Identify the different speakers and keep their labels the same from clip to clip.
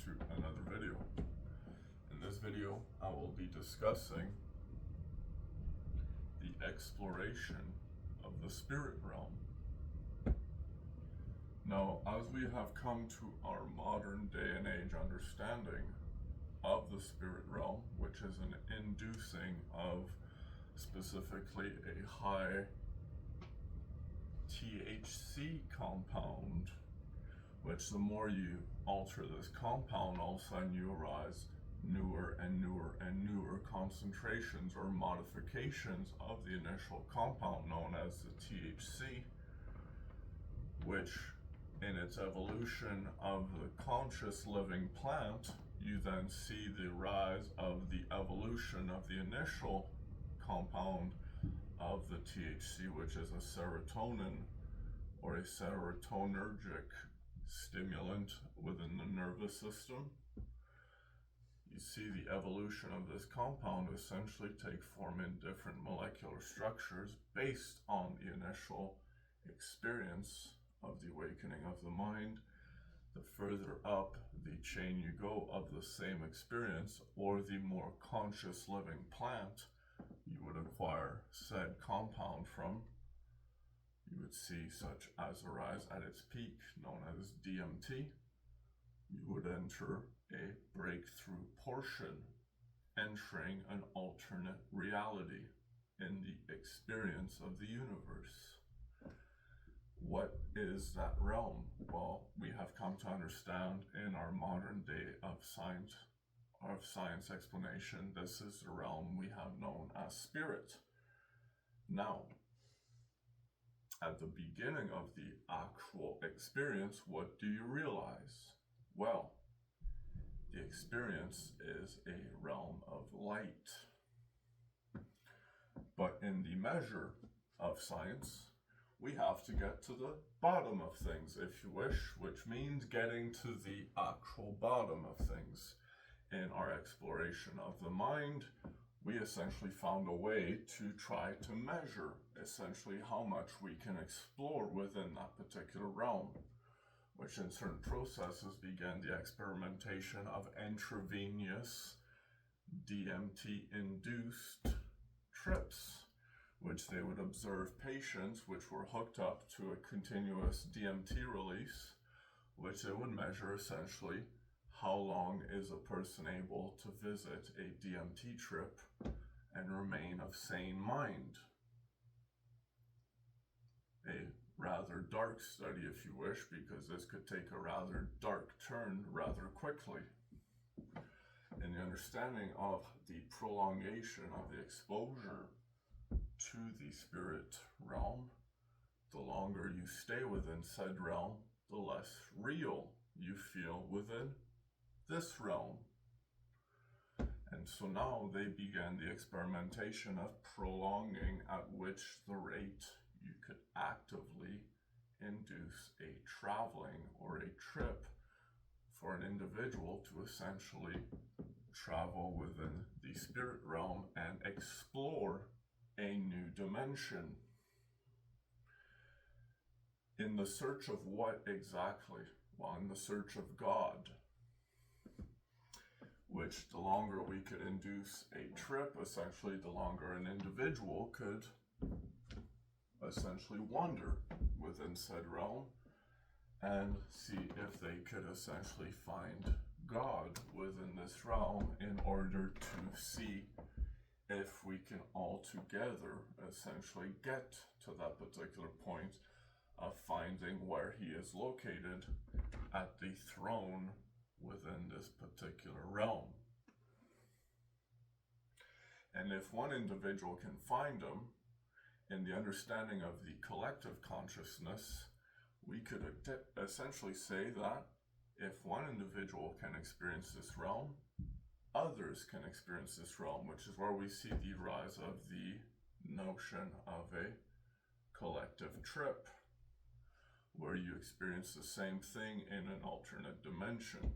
Speaker 1: to another video. In this video, I will be discussing the exploration of the spirit realm. Now, as we have come to our modern day and age understanding of the spirit realm, which is an inducing of specifically a high THC compound, which the more you alter this compound, all of a sudden you arise newer and newer and newer concentrations or modifications of the initial compound known as the THC, which in its evolution of the conscious living plant, you then see the rise of the evolution of the initial compound of the THC, which is a serotonin or a serotonergic stimulant within the nervous system. You see the evolution of this compound essentially take form in different molecular structures based on the initial experience of the awakening of the mind. The further up the chain you go of the same experience or the more conscious living plant you would acquire said compound from, you would see such as arise at its peak, known as DMT. You would enter a breakthrough portion, entering an alternate reality in the experience of the universe. What is that realm? Well, we have come to understand in our modern day of science explanation, this is the realm we have known as spirit. Now, at the beginning of the actual experience, what do you realize? Well, the experience is a realm of light. But in the measure of science, we have to get to the bottom of things, if you wish, which means getting to the actual bottom of things. In our exploration of the mind, we essentially found a way to try to measure essentially how much we can explore within that particular realm, which in certain processes began the experimentation of intravenous DMT-induced trips, which they would observe patients which were hooked up to a continuous DMT release, which they would measure essentially how long is a person able to visit a DMT trip and remain of sane mind. A rather dark study, if you wish, because this could take a rather dark turn rather quickly. In the understanding of the prolongation of the exposure to the spirit realm, the longer you stay within said realm, the less real you feel within this realm. And so now they began the experimentation of prolonging at which the rate you could actively induce a traveling or a trip for an individual to essentially travel within the spirit realm and explore a new dimension. In the search of what exactly? Well, in the search of God, which the longer we could induce a trip, essentially the longer an individual could essentially wander within said realm and see if they could essentially find God within this realm in order to see if we can all together essentially get to that particular point of finding where he is located at the throne within this particular realm. And if one individual can find him, in the understanding of the collective consciousness, we could essentially say that if one individual can experience this realm, others can experience this realm, which is where we see the rise of the notion of a collective trip, where you experience the same thing in an alternate dimension,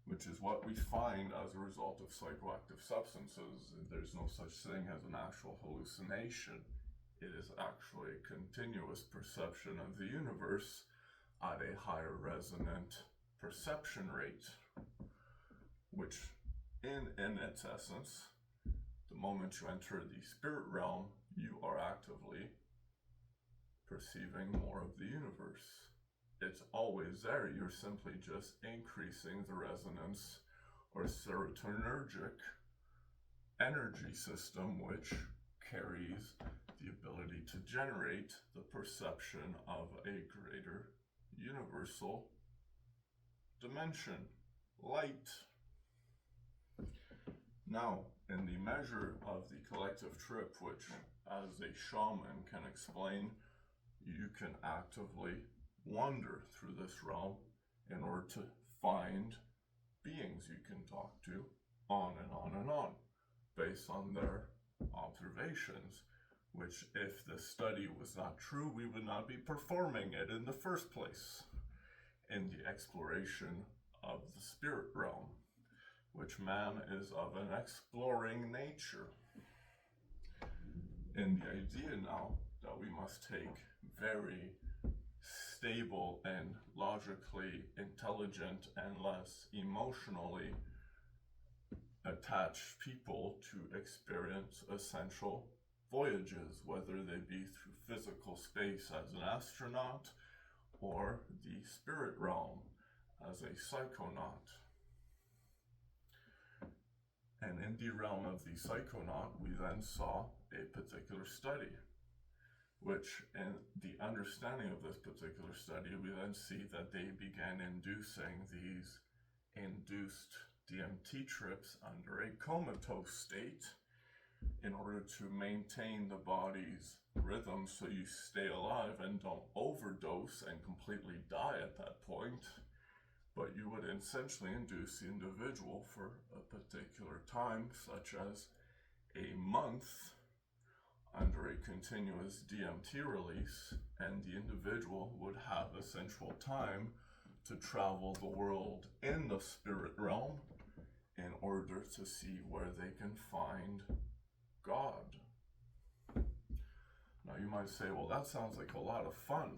Speaker 1: which is what we find as a result of psychoactive substances. There's no such thing as an actual hallucination. It is actually a continuous perception of the universe at a higher resonant perception rate. which in its essence, the moment you enter the spirit realm, you are actively perceiving more of the universe. It's always there. You're simply just increasing the resonance or serotonergic energy system, which carries the ability to generate the perception of a greater universal dimension, light. Now, in the measure of the collective trip, which as a shaman can explain, you can actively wander through this realm in order to find beings you can talk to, on and on and on, based on their observations, which if the study was not true, we would not be performing it in the first place in the exploration of the spirit realm, which man is of an exploring nature. And the idea now that we must take very stable and logically intelligent and less emotionally attached people to experience essential voyages, whether they be through physical space as an astronaut or the spirit realm as a psychonaut. And in the realm of the psychonaut, we then saw a particular study, which in the understanding of this particular study, we then see that they began inducing these induced DMT trips under a comatose state in order to maintain the body's rhythm so you stay alive and don't overdose and completely die at that point. But you would essentially induce the individual for a particular time, such as a month, under a continuous DMT release, and the individual would have essential time to travel the world in the spirit realm in order to see where they can find God. Now you might say, well, that sounds like a lot of fun,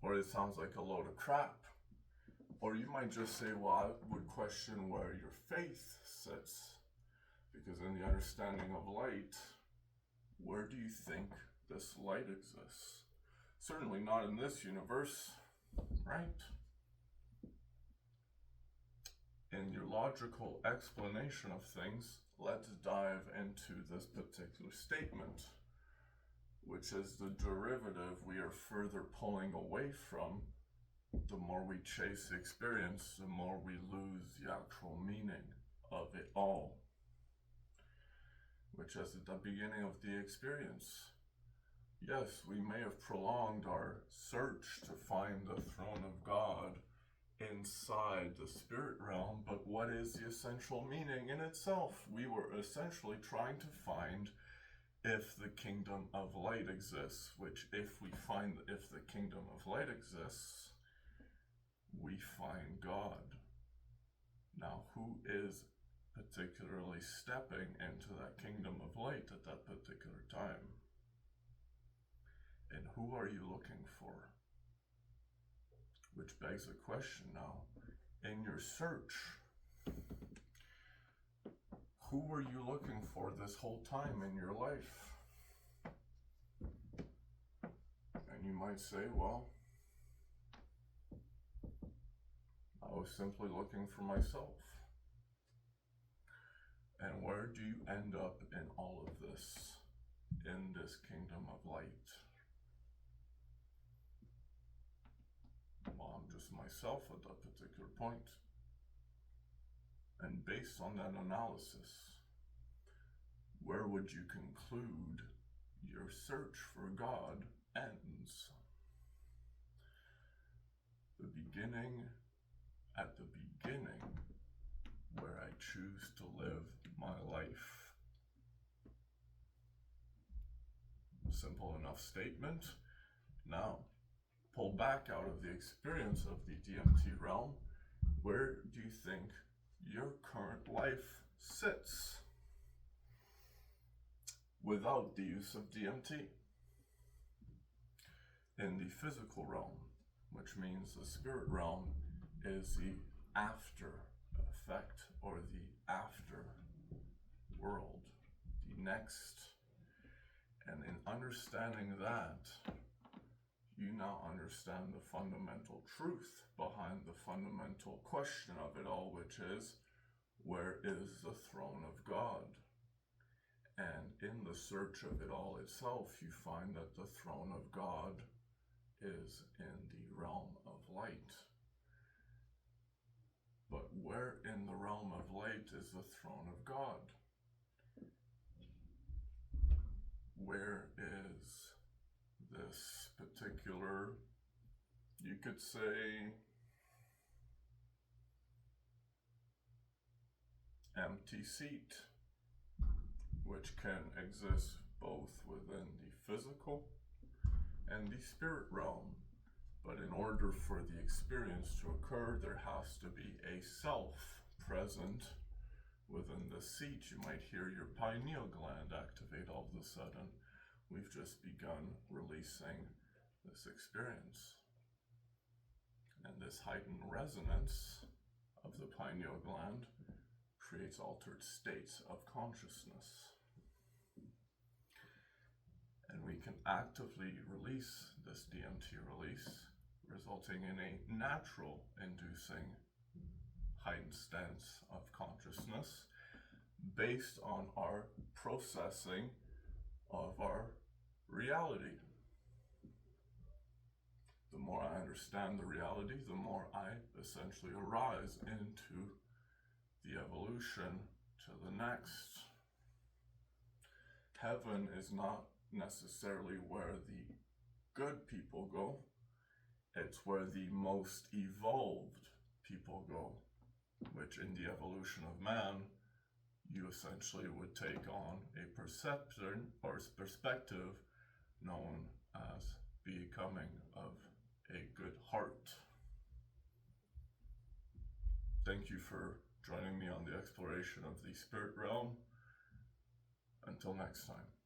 Speaker 1: or it sounds like a load of crap. Or you might just say, well, I would question where your faith sits, because in the understanding of light, where do you think this light exists? Certainly not in this universe, right? In your logical explanation of things, let's dive into this particular statement, which is the derivative we are further pulling away from. The more we chase the experience, the more we lose the actual meaning of it all, which is at the beginning of the experience. Yes, we may have prolonged our search to find the throne of God inside the spirit realm, but what is the essential meaning in itself? We were essentially trying to find if the kingdom of light exists, which if the kingdom of light exists, we find God. Now, who is particularly stepping into that kingdom of light at that particular time? And who are you looking for? Which begs a question now. In your search, who were you looking for this whole time in your life? And you might say, well, I was simply looking for myself. And where do you end up in all of this, in this kingdom of light? Well, I'm just myself at that particular point. And based on that analysis, where would you conclude your search for God ends? At the beginning, where I choose to live my life. Simple enough statement. Now, pull back out of the experience of the DMT realm. Where do you think your current life sits without the use of DMT? In the physical realm, which means the spirit realm is the after effect or the after world, the next. And in understanding that, you now understand the fundamental truth behind the fundamental question of it all, which is, where is the throne of God? And in the search of it all itself, you find that the throne of God is in the realm of light. But where in the realm of light is the throne of God? Where is this particular, you could say, empty seat, which can exist both within the physical and the spirit realm? But in order for the experience to occur, there has to be a self present within the seat. You might hear your pineal gland activate all of a sudden. We've just begun releasing this experience. And this heightened resonance of the pineal gland creates altered states of consciousness. And we can actively release this DMT release, resulting in a natural inducing heightened stance of consciousness based on our processing of our reality. The more I understand the reality, the more I essentially arise into the evolution to the next. Heaven is not necessarily where the good people go, it's where the most evolved people go, which in the evolution of man, you essentially would take on a perception or perspective known as becoming of a good heart. Thank you for joining me on the exploration of the spirit realm. Until next time.